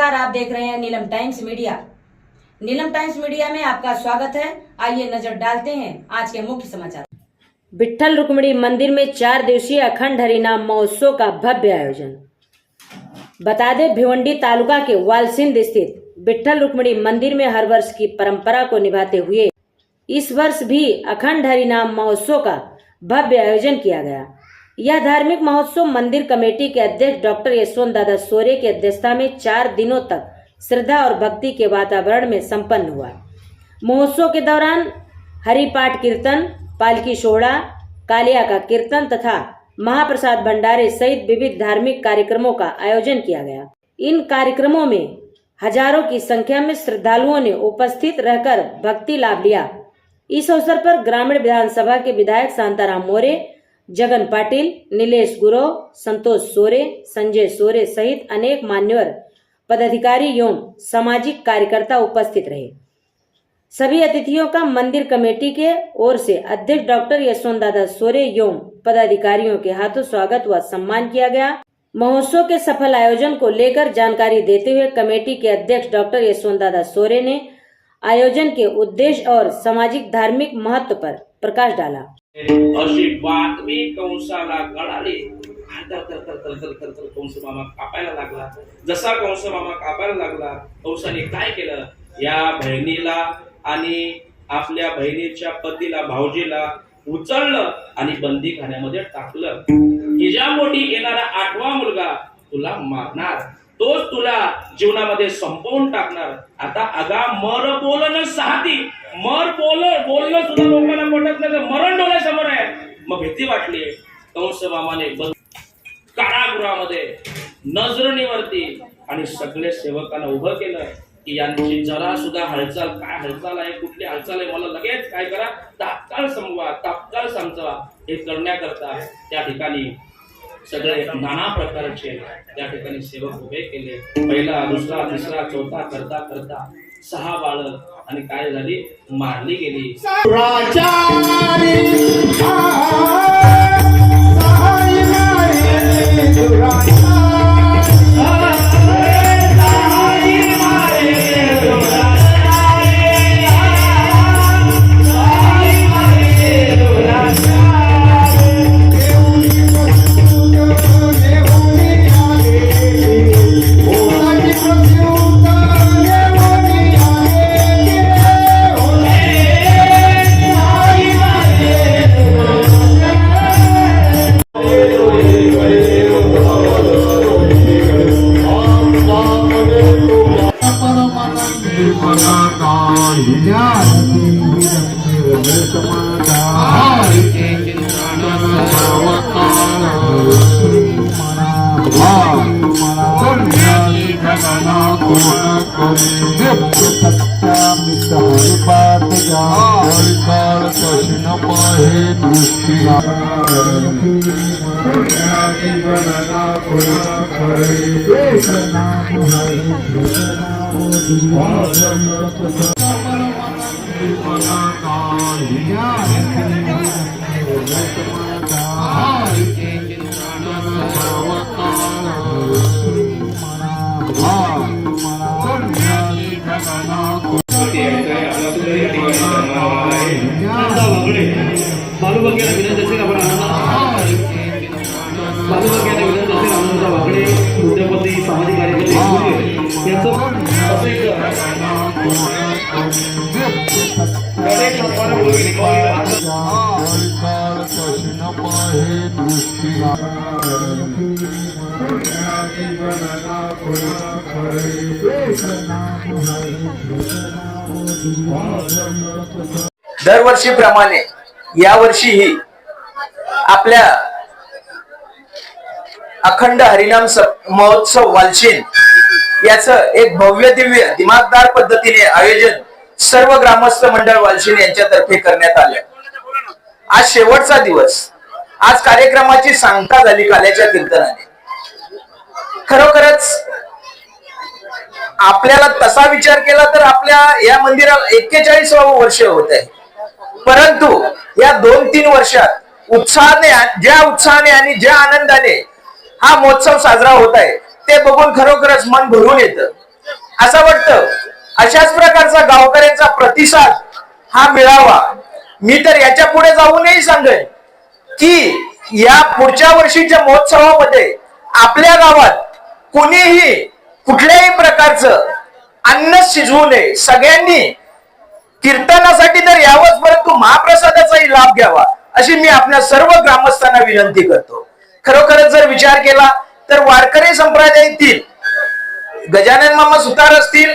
नमस्कार, आप देख रहे हैं Neelam times media. Neelam times media में आपका स्वागत है। आइए नजर डालते हैं आज के मुख्य समाचार। विट्ठल रुक्मिणी मंदिर में 4 दिवसीय अखंड हरिनाम महोत्सव का भव्य आयोजन। बता दें, भिवंडी तालुका के वालसिंद स्थित विट्ठल रुक्मिणी मंदिर में हर वर्ष की परंपरा को निभाते हुए इस वर्ष भी अखंड हरिनाम महोत्सव का भव्य आयोजन किया गया। यह धार्मिक महोत्सव मंदिर कमेटी के अध्यक्ष डॉक्टर यशवंत दादा सोरे की अध्यक्षता में 4 दिनों तक श्रद्धा और भक्ति के वातावरण में संपन्न हुआ। महोत्सव के दौरान हरिपाठ कीर्तन, पालकी सोहड़ा, कालिया का कीर्तन तथा महाप्रसाद भंडारे सहित विविध धार्मिक कार्यक्रमों का आयोजन किया गया। इन कार्यक्रमों में हजारों की संख्या में श्रद्धालुओं ने उपस्थित रहकर भक्ति लाभ लिया। इस अवसर पर ग्रामीण विधानसभा के विधायक शांताराम मोरे, जगन पाटिल, नीलेश गुरव, संतोष सोरे, संजय सोरे सहित अनेक मान्यवर पदाधिकारी एवं सामाजिक कार्यकर्ता उपस्थित रहे। सभी अतिथियों का मंदिर कमेटी के ओर से अध्यक्ष डॉक्टर यशवंत दादा सोरे एवं पदाधिकारियों के हाथों स्वागत व सम्मान किया गया। महोत्सव के सफल आयोजन को लेकर जानकारी देते हुए कमेटी के अध्यक्ष डॉक्टर यशवंत दादा सोरे ने आयोजन के उद्देश्य और सामाजिक धार्मिक महत्व पर प्रकाश डाला। अशी बातमी कंसाला कळाली। कंस मामा कापायला लागला। जसा कंस मामा कापायला लागला, कंसाने काय केलं, या बहिणीला आणि आपल्या बहिणीच्या पतीला, भाऊजीला उचललं आणि बंदीखान्यामध्ये टाकलं। हिच्यापोटी येणारा 8वा मुलगा तुला मारणार, तोच तुला जीवनामध्ये संपवून टाकणार। आता अगा मर बोलणं साहती, मर बोलणं सुद्धा लोकांना पटत नाही, मरण डोळ्यासमोर आहे। मग भीती वाटली। कंस मामाने कारागृहामध्ये नजरणीवरती आणि सगळे सेवकांना उभं केलं की यांची जरा सुद्धा हालचाल, काय हालचाल आहे, कुठली हालचाल आहे, मला लगेच काय करा, तात्काळ समजवा, तात्काळ समजवा। हे करण्याकरता त्या ठिकाणी सगळे नाना प्रकारचे त्या ठिकाणी सेवक उभे केले। पहिला, दुसरा, तिसरा, चौथा करता करता 6 बाळक आणि काय झाली, मारली गेली। दरवर्षीप्रमाणे यावर्षीही आपल्या अखंड हरिनाम महोत्सव वालशिंद याचं एक भव्य दिव्य दिमागदार पद्धतीने आयोजन सर्व ग्रामस्थ मंडळ वालशिंद यांच्यातर्फे करण्यात आले। आज शेवटचा दिवस। आज कार्यक्रमाची सांगता झाली काल्याच्या कीर्तनाने। खरोखरच आपल्याला तसा विचार केला तर आपल्या या मंदिराला 41वे वर्ष होत आहे, परंतु या 2-3 वर्षात ज्या उत्साहाने आणि ज्या आनंदाने हा महोत्सव साजरा होत आहे ते बघून खरोखरच मन भरून येतं। असं वाटतं अशाच प्रकारचा गावकऱ्यांचा प्रतिसाद हा मिळावा. मी तर याच्या पुढे जाऊनही सांगेन की या पुढच्या वर्षीच्या महोत्सवामध्ये आपल्या गावात कोणीही कुठल्याही प्रकारचं अन्न शिजवू नये. सगळ्यांनी कीर्तनासाठी तर यावंच, परंतु महाप्रसादाचाही लाभ घ्यावा अशी मी आपल्या सर्व ग्रामस्थांना विनंती करतो. खरोखरच जर विचार केला तर वारकरी संप्रदायातील गजानन मामा सुतार असतील,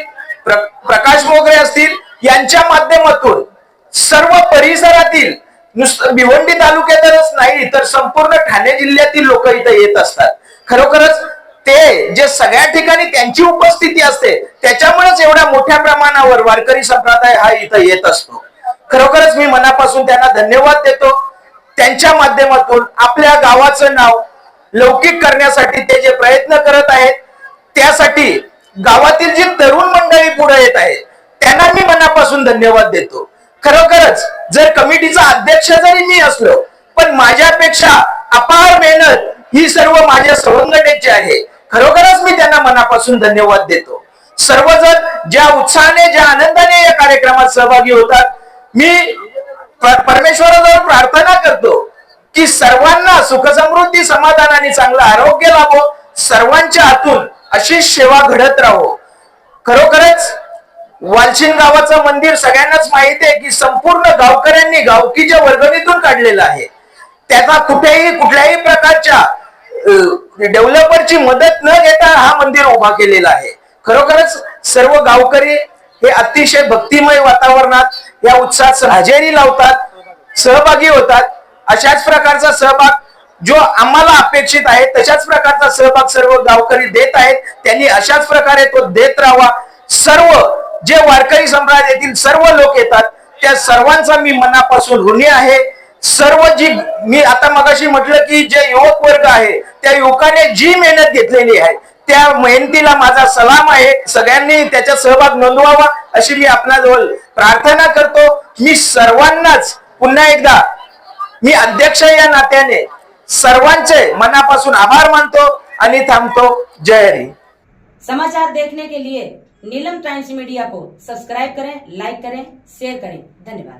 प्रकाश मोगरे असतील, यांच्या माध्यमातून सर्व परिसरातील नुसतं भिवंडी तालुक्यातच नाही तर संपूर्ण ठाणे जिल्ह्यातील लोक इथे येत असतात. खरोखरच ते जे सगळ्या ठिकाणी त्यांची उपस्थिती असते त्याच्यामुळेच एवढ्या मोठ्या प्रमाणावर वारकरी संप्रदाय हा इथं येत असतो. खरोखरच मी मनापासून त्यांना धन्यवाद देतो. त्यांच्या माध्यमातून आपल्या गावाचं नाव लौकिक करण्यासाठी ते जे प्रयत्न करत आहेत त्यासाठी गावातील जी तरुण मंडळी पुढे येत आहेत त्यांना मी मनापासून धन्यवाद देतो. खरोखरच जर कमिटीचा अध्यक्ष जरी मी असलो पण माझ्यापेक्षा अपार मेहनत ही सर्व माझ्या संघटनेची आहे. खरोखरच मी त्यांना मनापासून धन्यवाद देतो. सर्वजण ज्या उत्साहाने ज्या आनंदाने या कार्यक्रमात सहभागी होतात, मी परमेश्वराजवळ प्रार्थना करतो की सर्वांना सुख समृद्धी समाधान आणि चांगलं आरोग्य लाभो, सर्वांच्या हातून अशी सेवा घडत राहो. खरोखरच वालशिंद गावाचं मंदिर सगळ्यांनाच माहिती आहे की संपूर्ण गावकऱ्यांनी गावकीच्या वर्गणीतून काढलेलं आहे. त्याचा कुठल्याही प्रकारच्या डेव्हलपरची मदत न घेता हा मंदिर उभा केलेला आहे. खरोखरच सर्व गावकरी हे अतिशय भक्तिमय वातावरणात या उत्सवात हजेरी लावतात, सहभागी होतात. अशाच प्रकारचा सहभाग जो आम्हाला अपेक्षित आहे तशाच प्रकारचा सहभाग सर्व गावकरी देत आहेत. त्यांनी अशाच प्रकारे तो देत राहावा. सर्व जे वारकरी संप्रदायातील सर्व लोक येतात त्या सर्वांचा मी मनापासून ऋणी आहे. सर्व जी मी आता मगाशी म्हटलं की जे युवक वर्ग आहे त्या युवकाने जी मेहनत घेतलेली आहे त्या मेहनतीला माझा सलाम आहे. सगळ्यांनी त्याचा सहभाग नोंदवावा अशी मी आपल्याजवळ प्रार्थना करतो. मी सर्वांनाच पुन्हा एकदा मी अध्यक्ष या नात्याने सर्वांचे मनापासून आभार मानतो आणि थांबतो. जय हरी. समाचार देखने के लिए नीलम टाइम्स मीडिया को सब्सक्राइब करें, लाइक करें, शेयर करें. धन्यवाद.